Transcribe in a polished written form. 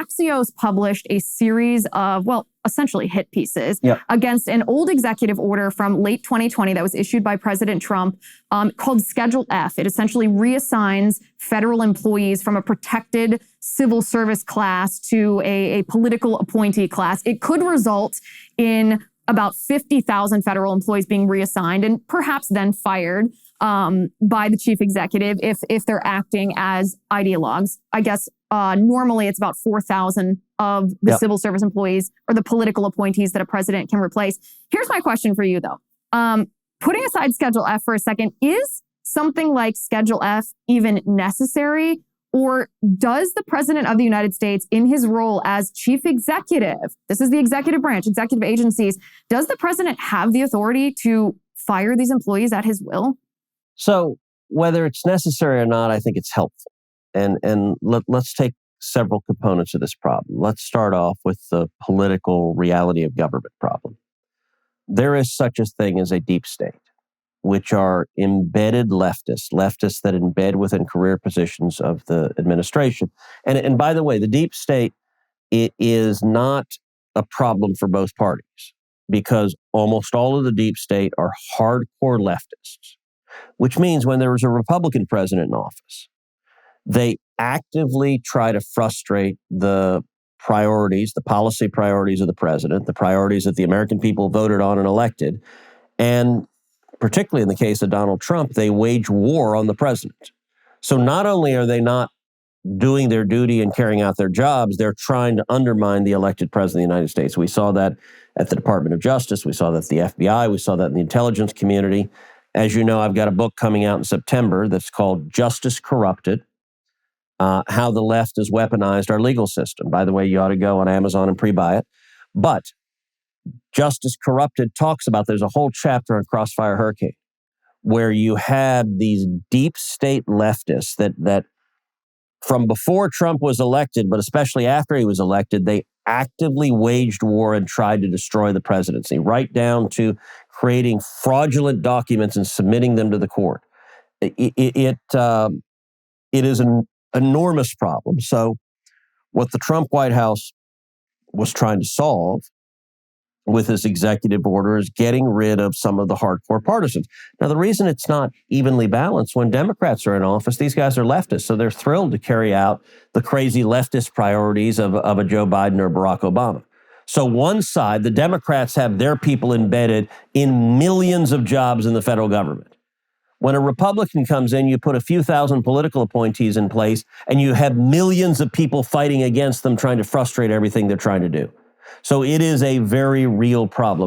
Axios published a series of, well, essentially hit pieces against an old executive order from late 2020 that was issued by President Trump called Schedule F. It essentially reassigns federal employees from a protected civil service class to a political appointee class. It could result in about 50,000 federal employees being reassigned and perhaps then fired by the chief executive if they're acting as ideologues. I guess normally it's about 4,000 of the civil service employees or the political appointees that a president can replace. Here's my question for you, though. Putting aside Schedule F for a second, is something like Schedule F even necessary? Or does the president of the United States, in his role as chief executive, this is the executive branch, executive agencies, does the president have the authority to fire these employees at his will? So whether it's necessary or not, I think it's helpful. And let's take several components of this problem. Let's start off with the political reality of government problem. There is such a thing as a deep state, which are embedded leftists that embed within career positions of the administration. And by the way, the deep state, it is not a problem for both parties because almost all of the deep state are hardcore leftists, which means when there is a Republican president in office, they actively try to frustrate the priorities, the policy priorities of the president, the priorities that the American people voted on and elected. And particularly in the case of Donald Trump, they wage war on the president. So not only are they not doing their duty and carrying out their jobs, they're trying to undermine the elected president of the United States. We saw that at the Department of Justice. We saw that at the FBI. We saw that in the intelligence community. As you know, I've got a book coming out in September that's called Justice Corrupted, How the Left has Weaponized Our Legal System. By the way, you ought to go on Amazon and pre-buy it. But Justice Corrupted talks about, there's a whole chapter on Crossfire Hurricane where you had these deep state leftists that from before Trump was elected, but especially after he was elected, they actively waged war and tried to destroy the presidency, right down to creating fraudulent documents and submitting them to the court. It is an enormous problem. So what the Trump White House was trying to solve with this executive order is getting rid of some of the hardcore partisans. Now, the reason it's not evenly balanced, when Democrats are in office, these guys are leftists, so they're thrilled to carry out the crazy leftist priorities of a Joe Biden or Barack Obama. So one side, the Democrats have their people embedded in millions of jobs in the federal government. When a Republican comes in, you put a few thousand political appointees in place, and you have millions of people fighting against them, trying to frustrate everything they're trying to do. So it is a very real problem.